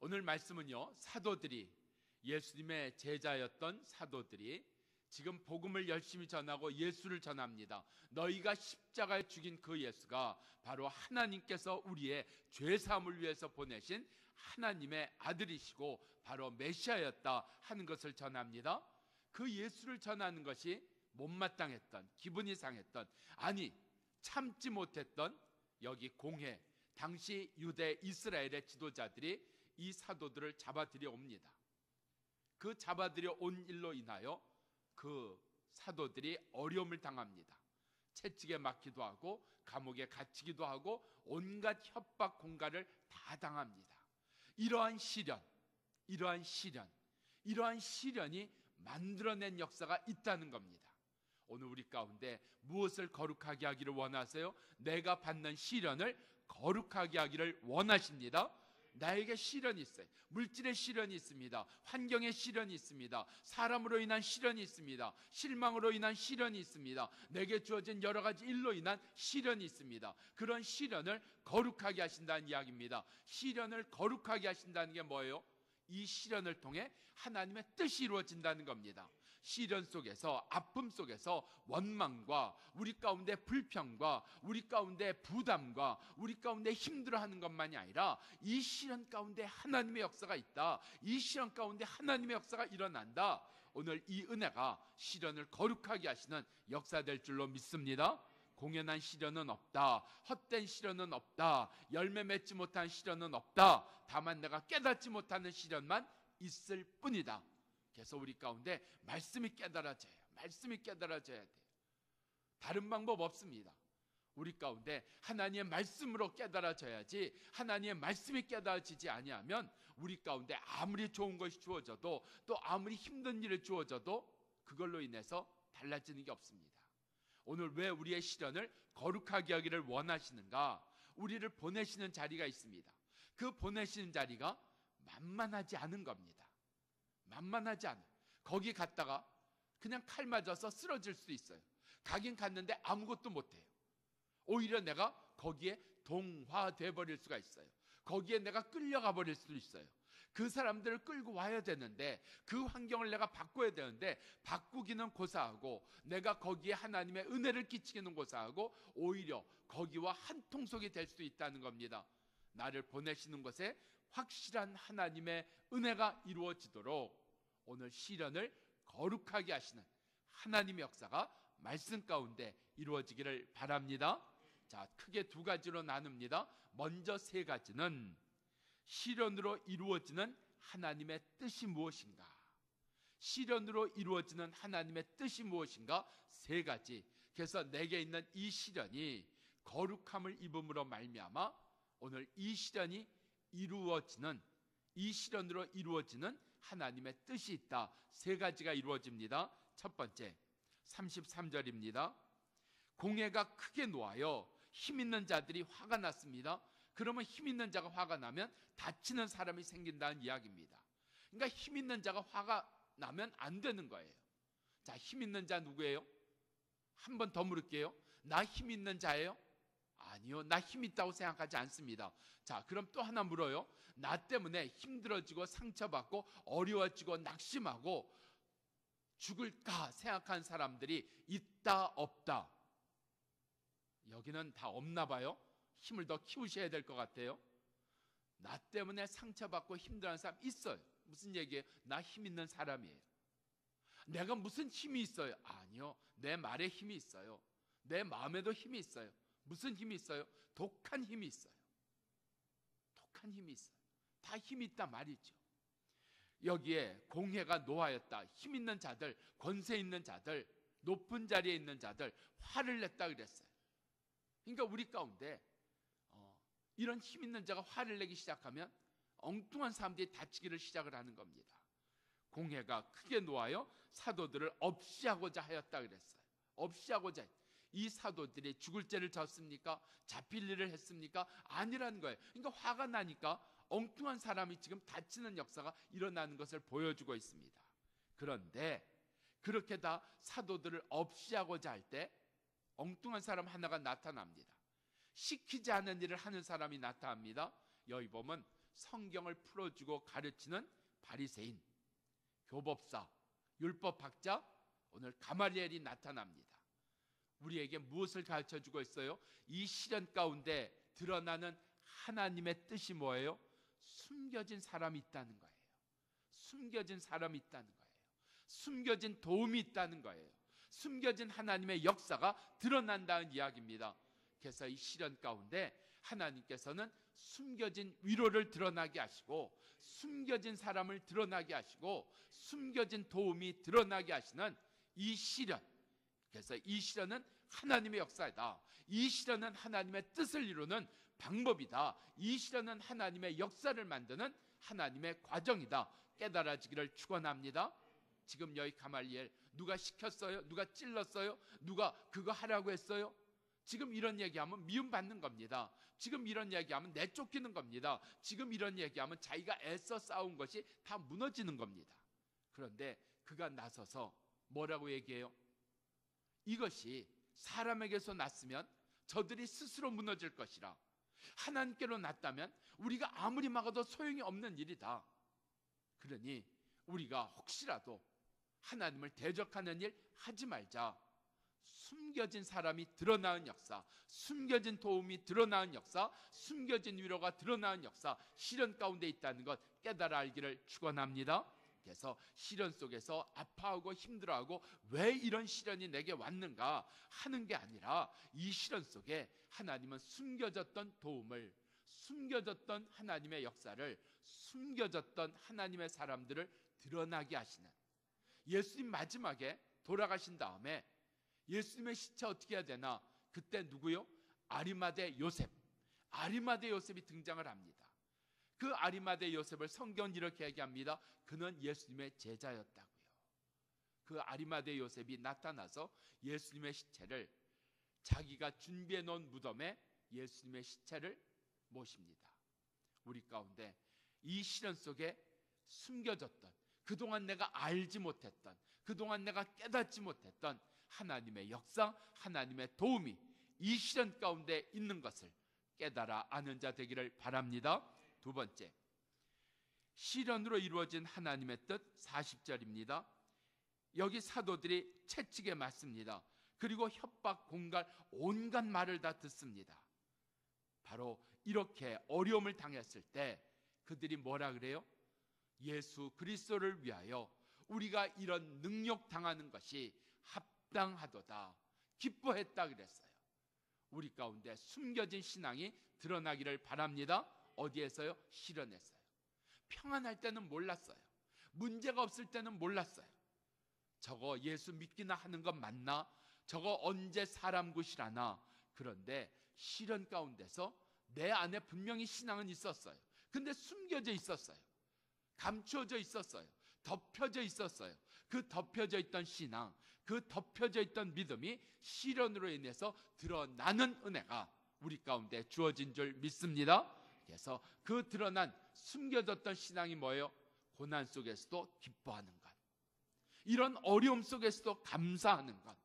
오늘 말씀은요, 사도들이, 예수님의 제자였던 사도들이 지금 복음을 열심히 전하고 예수를 전합니다. 너희가 십자가에 죽인 그 예수가 바로 하나님께서 우리의 죄사함을 위해서 보내신 하나님의 아들이시고 바로 메시아였다 하는 것을 전합니다. 그 예수를 전하는 것이 못마땅했던, 기분이 상했던, 아니 참지 못했던 여기 공회, 당시 유대 이스라엘의 지도자들이 이 사도들을 잡아들여 옵니다. 그 잡아들여 온 일로 인하여 그 사도들이 어려움을 당합니다. 채찍에 맞기도 하고 감옥에 갇히기도 하고 온갖 협박 공갈을 다 당합니다. 이러한 시련이 만들어낸 역사가 있다는 겁니다. 오늘 우리 가운데 무엇을 거룩하게 하기를 원하세요? 내가 받는 시련을 거룩하게 하기를 원하십니다. 나에게 시련이 있어요. 물질의 시련이 있습니다. 환경의 시련이 있습니다. 사람으로 인한 시련이 있습니다. 실망으로 인한 시련이 있습니다. 내게 주어진 여러 가지 일로 인한 시련이 있습니다. 그런 시련을 거룩하게 하신다는 이야기입니다. 시련을 거룩하게 하신다는 게 뭐예요? 이 시련을 통해 하나님의 뜻이 이루어진다는 겁니다. 시련 속에서, 아픔 속에서 원망과 우리 가운데 불평과 우리 가운데 부담과 우리 가운데 힘들어하는 것만이 아니라 이 시련 가운데 하나님의 역사가 있다, 이 시련 가운데 하나님의 역사가 일어난다. 오늘 이 은혜가 시련을 거룩하게 하시는 역사될 줄로 믿습니다. 공연한 시련은 없다, 헛된 시련은 없다, 열매 맺지 못한 시련은 없다. 다만 내가 깨닫지 못하는 시련만 있을 뿐이다. 그래서 우리 가운데 말씀이 깨달아져요. 말씀이 깨달아져야 돼요. 다른 방법 없습니다. 우리 가운데 하나님의 말씀으로 깨달아져야지, 하나님의 말씀이 깨달아지지 아니하면 우리 가운데 아무리 좋은 것이 주어져도, 또 아무리 힘든 일이 주어져도 그걸로 인해서 달라지는 게 없습니다. 오늘 왜 우리의 시련을 거룩하게 하기를 원하시는가? 우리를 보내시는 자리가 있습니다. 그 보내시는 자리가 만만하지 않은 겁니다. 만만하지 않아요. 거기 갔다가 그냥 칼 맞아서 쓰러질 수도 있어요. 가긴 갔는데 아무것도 못해요. 오히려 내가 거기에 동화돼 버릴 수가 있어요. 거기에 내가 끌려가 버릴 수도 있어요. 그 사람들을 끌고 와야 되는데, 그 환경을 내가 바꿔야 되는데, 바꾸기는 고사하고 내가 거기에 하나님의 은혜를 끼치기는 고사하고 오히려 거기와 한 통속이 될 수 있다는 겁니다. 나를 보내시는 것에 확실한 하나님의 은혜가 이루어지도록 오늘 시련을 거룩하게 하시는 하나님의 역사가 말씀 가운데 이루어지기를 바랍니다. 자, 크게 두 가지로 나눕니다. 먼저 세 가지는 시련으로 이루어지는 하나님의 뜻이 무엇인가, 시련으로 이루어지는 하나님의 뜻이 무엇인가, 세 가지. 그래서 내게 있는 이 시련이 거룩함을 입음으로 말미암아 오늘 이 시련이 이루어지는, 이 시련으로 이루어지는 하나님의 뜻이 있다. 세 가지가 이루어집니다. 첫 번째 33절입니다. 공회가 크게 놓아요. 힘 있는 자들이 화가 났습니다. 그러면 힘 있는 자가 화가 나면 다치는 사람이 생긴다는 이야기입니다. 그러니까 힘 있는 자가 화가 나면 안 되는 거예요. 자, 힘 있는 자 누구예요? 한 번 더 물을게요. 나 힘 있는 자예요? 아니요, 나 힘 있다고 생각하지 않습니다. 자, 그럼 또 하나 물어요. 나 때문에 힘들어지고 상처받고 어려워지고 낙심하고 죽을까 생각한 사람들이 있다 없다? 여기는 다 없나 봐요. 힘을 더 키우셔야 될 것 같아요. 나 때문에 상처받고 힘들어하는 사람 있어요. 무슨 얘기예요? 나 힘 있는 사람이에요. 내가 무슨 힘이 있어요? 아니요, 내 말에 힘이 있어요. 내 마음에도 힘이 있어요. 무슨 힘이 있어요? 독한 힘이 있어요. 독한 힘이 있어요. 다 힘이 있다 말이죠. 여기에 공회가 노하였다. 힘 있는 자들, 권세 있는 자들, 높은 자리에 있는 자들 화를 냈다 그랬어요. 그러니까 우리 가운데 이런 힘 있는 자가 화를 내기 시작하면 엉뚱한 사람들이 다치기를 시작을 하는 겁니다. 공회가 크게 놓아요. 사도들을 없이하고자 하였다 그랬어요. 없이하고자. 이 사도들이 죽을 죄를 졌습니까? 잡힐 일을 했습니까? 아니라는 거예요. 그러니까 화가 나니까 엉뚱한 사람이 지금 다치는 역사가 일어나는 것을 보여주고 있습니다. 그런데 그렇게 다 사도들을 없이하고자 할 때 엉뚱한 사람 하나가 나타납니다. 시키지 않은 일을 하는 사람이 나타납니다. 여기 보면 성경을 풀어주고 가르치는 바리새인, 교법사, 율법학자, 오늘 가말리엘이 나타납니다. 우리에게 무엇을 가르쳐주고 있어요? 이 시련 가운데 드러나는 하나님의 뜻이 뭐예요? 숨겨진 사람이 있다는 거예요. 숨겨진 사람이 있다는 거예요. 숨겨진 도움이 있다는 거예요. 숨겨진 하나님의 역사가 드러난다는 이야기입니다. 그래서 이 시련 가운데 하나님께서는 숨겨진 위로를 드러나게 하시고, 숨겨진 사람을 드러나게 하시고, 숨겨진 도움이 드러나게 하시는 이 시련, 그래서 이 시련은 하나님의 역사이다. 이 시련은 하나님의 뜻을 이루는 방법이다. 이 시련은 하나님의 역사를 만드는 하나님의 과정이다. 깨달아지기를 축원합니다. 지금 여기 가말리엘, 누가 시켰어요? 누가 찔렀어요? 누가 그거 하라고 했어요? 지금 이런 얘기하면 미움받는 겁니다. 지금 이런 얘기하면 내쫓기는 겁니다. 지금 이런 얘기하면 자기가 애써 싸운 것이 다 무너지는 겁니다. 그런데 그가 나서서 뭐라고 얘기해요? 이것이 사람에게서 났으면 저들이 스스로 무너질 것이라, 하나님께로 났다면 우리가 아무리 막아도 소용이 없는 일이다. 그러니 우리가 혹시라도 하나님을 대적하는 일 하지 말자. 숨겨진 사람이 드러나는 역사, 숨겨진 도움이 드러나는 역사, 숨겨진 위로가 드러나는 역사, 시련 가운데 있다는 것 깨달아 알기를 축원합니다. 그래서 시련 속에서 아파하고 힘들어하고 왜 이런 시련이 내게 왔는가 하는 게 아니라, 이 시련 속에 하나님은 숨겨졌던 도움을, 숨겨졌던 하나님의 역사를, 숨겨졌던 하나님의 사람들을 드러나게 하시는, 예수님 마지막에 돌아가신 다음에 예수님의 시체 어떻게 해야 되나? 그때 누구요? 아리마대 요셉, 아리마대 요셉이 등장을 합니다. 그 아리마대 요셉을 성경은 이렇게 얘기합니다. 그는 예수님의 제자였다고요. 그 아리마대 요셉이 나타나서 예수님의 시체를, 자기가 준비해 놓은 무덤에 예수님의 시체를 모십니다. 우리 가운데 이 시련 속에 숨겨졌던, 그동안 내가 알지 못했던, 그동안 내가 깨닫지 못했던 하나님의 역사, 하나님의 도움이 이 시련 가운데 있는 것을 깨달아 아는 자 되기를 바랍니다. 두 번째, 시련으로 이루어진 하나님의 뜻 40절입니다. 여기 사도들이 채찍에 맞습니다. 그리고 협박, 공갈, 온갖 말을 다 듣습니다. 바로 이렇게 어려움을 당했을 때 그들이 뭐라 그래요? 예수 그리스도를 위하여 우리가 이런 능력 당하는 것이 합당하도다, 기뻐했다 그랬어요. 우리 가운데 숨겨진 신앙이 드러나기를 바랍니다. 어디에서요? 시련에서요. 평안할 때는 몰랐어요. 문제가 없을 때는 몰랐어요. 저거 예수 믿기나 하는 건 맞나? 저거 언제 사람 굿이라나? 그런데 시련 가운데서 내 안에 분명히 신앙은 있었어요. 근데 숨겨져 있었어요. 감추어져 있었어요. 덮여져 있었어요. 그 덮여져 있던 신앙, 그 덮여져 있던 믿음이 시련으로 인해서 드러나는 은혜가 우리 가운데 주어진 줄 믿습니다. 그래서 그 드러난 숨겨졌던 신앙이 뭐예요? 고난 속에서도 기뻐하는 것, 이런 어려움 속에서도 감사하는 것,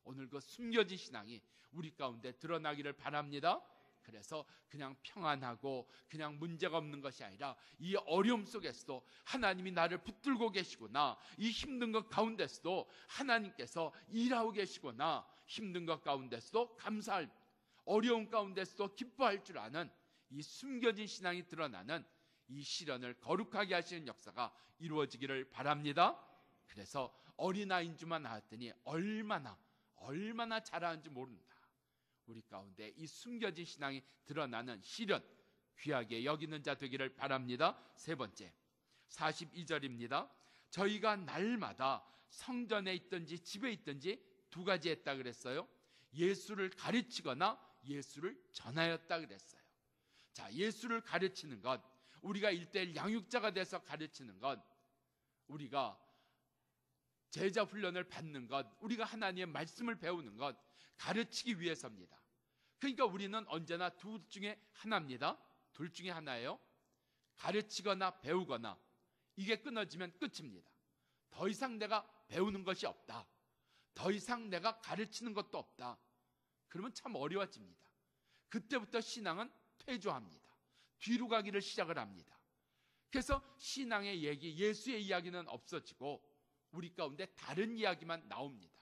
오늘 그 숨겨진 신앙이 우리 가운데 드러나기를 바랍니다. 그래서 그냥 평안하고 그냥 문제가 없는 것이 아니라 이 어려움 속에서도 하나님이 나를 붙들고 계시구나, 이 힘든 것 가운데서도 하나님께서 일하고 계시구나, 힘든 것 가운데서도 감사할, 어려움 가운데서도 기뻐할 줄 아는 이 숨겨진 신앙이 드러나는 이 시련을 거룩하게 하시는 역사가 이루어지기를 바랍니다. 그래서 어린아이인 줄만 알았더니 얼마나 잘하는지 모른다. 우리 가운데 이 숨겨진 신앙이 드러나는 시련 귀하게 여기는 자 되기를 바랍니다. 세 번째, 42절입니다. 저희가 날마다 성전에 있든지 집에 있든지 두 가지 했다 그랬어요. 예수를 가르치거나 예수를 전하였다 그랬어요. 자, 예수를 가르치는 것, 우리가 1:1 양육자가 돼서 가르치는 것, 우리가 제자 훈련을 받는 것, 우리가 하나님의 말씀을 배우는 것, 가르치기 위해서입니다. 그러니까 우리는 언제나 둘 중에 하나입니다. 둘 중에 하나예요. 가르치거나 배우거나, 이게 끊어지면 끝입니다. 더 이상 내가 배우는 것이 없다, 더 이상 내가 가르치는 것도 없다, 그러면 참 어려워집니다. 그때부터 신앙은 퇴조합니다. 뒤로 가기를 시작을 합니다. 그래서 신앙의 얘기, 예수의 이야기는 없어지고 우리 가운데 다른 이야기만 나옵니다.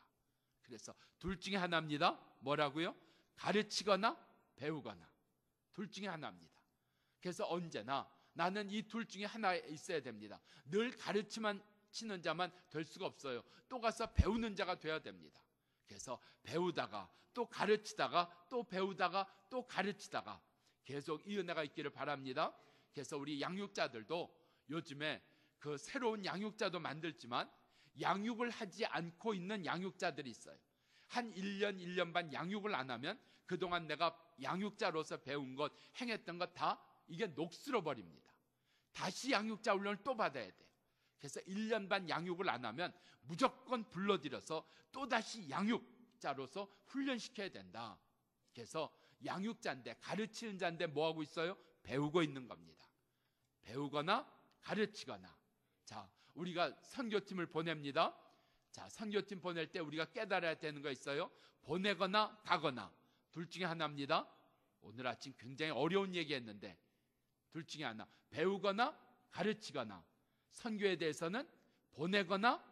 그래서 둘 중에 하나입니다. 뭐라고요? 가르치거나 배우거나. 둘 중에 하나입니다. 그래서 언제나 나는 이 둘 중에 하나에 있어야 됩니다. 늘 가르치만 치는 자만 될 수가 없어요. 또 가서 배우는 자가 되어야 됩니다. 그래서 배우다가 또 가르치다가 또 배우다가 또 가르치다가 계속 이 은혜가 있기를 바랍니다. 그래서 우리 양육자들도 요즘에 그 새로운 양육자도 만들지만 양육을 하지 않고 있는 양육자들이 있어요. 한 1년, 1년 반 양육을 안 하면 그동안 내가 양육자로서 배운 것, 행했던 것 다 이게 녹슬어 버립니다. 다시 양육자 훈련을 또 받아야 돼요. 그래서 1년 반 양육을 안 하면 무조건 불러들여서 또다시 양육자로서 훈련시켜야 된다. 그래서 양육자인데, 가르치는 자인데 뭐하고 있어요? 배우고 있는 겁니다. 배우거나 가르치거나. 자, 우리가 선교팀을 보냅니다. 자, 선교팀 보낼 때 우리가 깨달아야 되는 거 있어요. 보내거나 가거나. 둘 중에 하나입니다. 오늘 아침 굉장히 어려운 얘기 했는데 둘 중에 하나. 배우거나 가르치거나. 선교에 대해서는 보내거나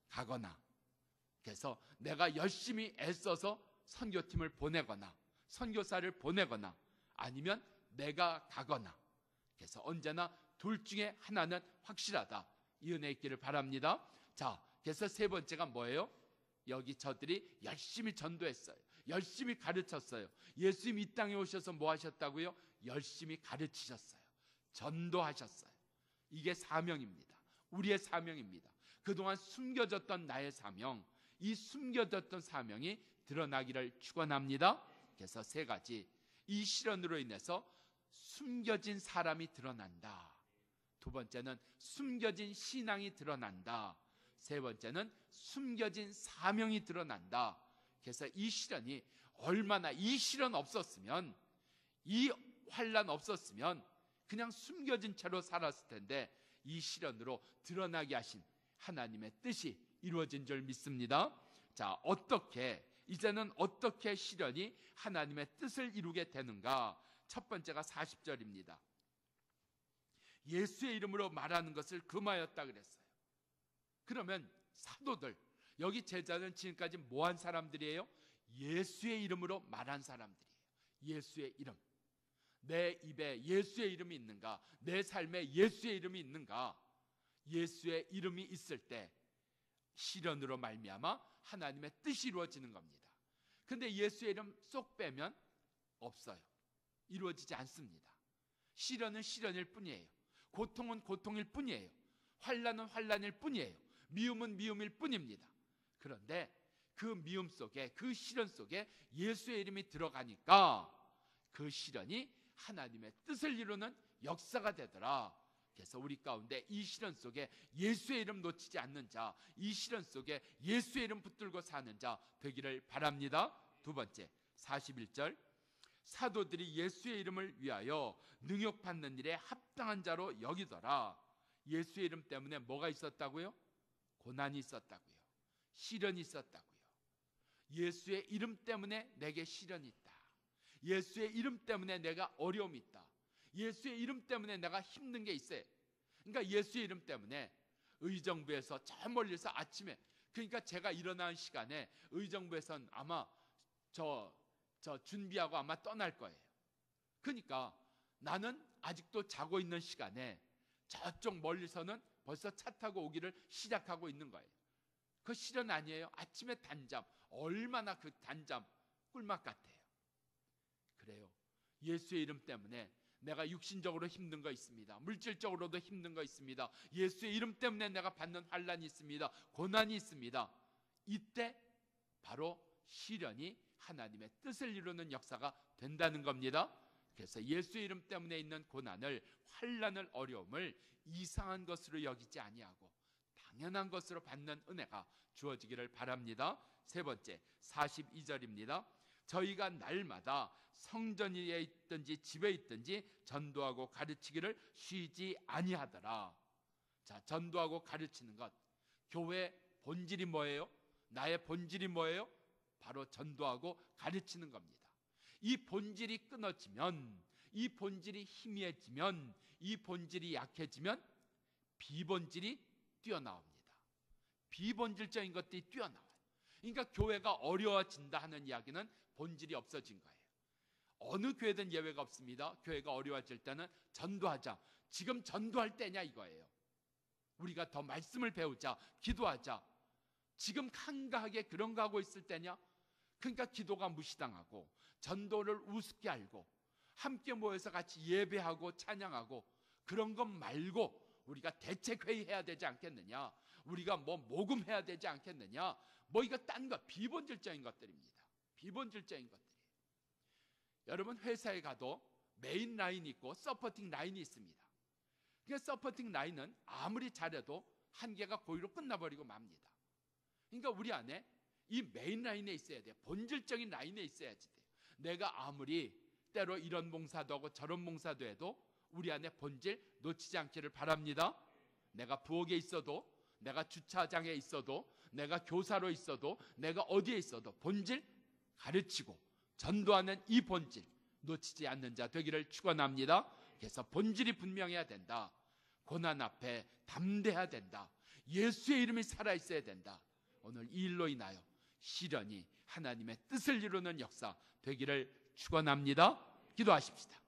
가거나. 그래서 내가 열심히 애써서 선교팀을 보내거나 선교사를 보내거나 아니면 내가 가거나. 그래서 언제나 둘 중에 하나는 확실하다. 이 은혜 있기를 바랍니다. 자, 그래서 세 번째가 뭐예요? 여기 저들이 열심히 전도했어요. 열심히 가르쳤어요. 예수님 이 땅에 오셔서 뭐 하셨다고요? 열심히 가르치셨어요. 전도하셨어요. 이게 사명입니다. 우리의 사명입니다. 그동안 숨겨졌던 나의 사명, 이 숨겨졌던 사명이 드러나기를 축원합니다. 그래서 세 가지. 이 실현으로 인해서 숨겨진 사람이 드러난다. 두 번째는 숨겨진 신앙이 드러난다. 세 번째는 숨겨진 사명이 드러난다. 그래서 이 실현이 얼마나, 이 실현 없었으면, 이 환난 없었으면 그냥 숨겨진 채로 살았을 텐데 이 실현으로 드러나게 하신 하나님의 뜻이 이루어진 줄 믿습니다. 자, 어떻게, 이제는 어떻게 실현이 하나님의 뜻을 이루게 되는가? 첫 번째가 40절입니다. 예수의 이름으로 말하는 것을 금하였다 그랬어요. 그러면 사도들, 여기 제자는 지금까지 뭐한 사람들이에요? 예수의 이름으로 말한 사람들이에요. 예수의 이름. 내 입에 예수의 이름이 있는가? 내 삶에 예수의 이름이 있는가? 예수의 이름이 있을 때 실현으로 말미암아 하나님의 뜻이 이루어지는 겁니다. 근데 예수의 이름 쏙 빼면 없어요. 이루어지지 않습니다. 실현은 실현일 뿐이에요. 고통은 고통일 뿐이에요. 환난은 환난일 뿐이에요. 미움은 미움일 뿐입니다. 그런데 그 미움 속에, 그 실현 속에 예수의 이름이 들어가니까 그 실현이 하나님의 뜻을 이루는 역사가 되더라. 그래서 우리 가운데 이 실현 속에 예수의 이름 놓치지 않는 자, 이 실현 속에 예수의 이름 붙들고 사는 자 되기를 바랍니다. 두 번째, 41절. 사도들이 예수의 이름을 위하여 능욕받는 일에 합당한 자로 여기더라. 예수의 이름 때문에 뭐가 있었다고요? 고난이 있었다고요. 시련이 있었다고요. 예수의 이름 때문에 내게 시련이 있다. 예수의 이름 때문에 내가 어려움이 있다. 예수의 이름 때문에 내가 힘든 게 있어요. 그러니까 예수의 이름 때문에 의정부에서 저 멀리서 아침에, 그러니까 제가 일어나는 시간에 의정부에선 아마 저 준비하고 아마 떠날 거예요. 그러니까 나는 아직도 자고 있는 시간에 저쪽 멀리서는 벌써 차 타고 오기를 시작하고 있는 거예요. 그 실현 아니에요? 아침에 단잠, 얼마나 그 단잠 꿀맛 같아요. 그래요. 예수의 이름 때문에 내가 육신적으로 힘든 거 있습니다. 물질적으로도 힘든 거 있습니다. 예수의 이름 때문에 내가 받는 환난이 있습니다. 고난이 있습니다. 이때 바로 시련이 하나님의 뜻을 이루는 역사가 된다는 겁니다. 그래서 예수의 이름 때문에 있는 고난을, 환난을, 어려움을 이상한 것으로 여기지 아니하고 당연한 것으로 받는 은혜가 주어지기를 바랍니다. 세 번째, 42절입니다. 저희가 날마다 성전에 있든지 집에 있든지 전도하고 가르치기를 쉬지 아니하더라. 자, 전도하고 가르치는 것, 교회의 본질이 뭐예요? 나의 본질이 뭐예요? 바로 전도하고 가르치는 겁니다. 이 본질이 끊어지면, 이 본질이 희미해지면, 이 본질이 약해지면 비본질이 뛰어나옵니다. 비본질적인 것들이 뛰어나와요. 그러니까 교회가 어려워진다 하는 이야기는 본질이 없어진 거예요. 어느 교회든 예외가 없습니다. 교회가 어려워질 때는 전도하자. 지금 전도할 때냐 이거예요. 우리가 더 말씀을 배우자, 기도하자. 지금 한가하게 그런 거 하고 있을 때냐? 그러니까 기도가 무시당하고 전도를 우습게 알고 함께 모여서 같이 예배하고 찬양하고 그런 것 말고 우리가 대책회의 해야 되지 않겠느냐? 우리가 뭐 모금해야 되지 않겠느냐? 뭐 이거 딴 거, 비본질적인 것들입니다. 비본질적인 것들이. 여러분 회사에 가도 메인 라인이 있고 서포팅 라인이 있습니다. 그러니까 서포팅 라인은 아무리 잘해도 한계가 고의로 끝나버리고 맙니다. 그러니까 우리 안에 이 메인 라인에 있어야 돼요. 본질적인 라인에 있어야지 돼요. 내가 아무리 때로 이런 봉사도 하고 저런 봉사도 해도 우리 안에 본질 놓치지 않기를 바랍니다. 내가 부엌에 있어도, 내가 주차장에 있어도, 내가 교사로 있어도, 내가 어디에 있어도 본질 가르치고 전도하는 이 본질 놓치지 않는 자 되기를 축원합니다. 그래서 본질이 분명해야 된다. 고난 앞에 담대해야 된다. 예수의 이름이 살아있어야 된다. 오늘 이 일로 인하여 시련이 하나님의 뜻을 이루는 역사 되기를 축원합니다. 기도하십시다.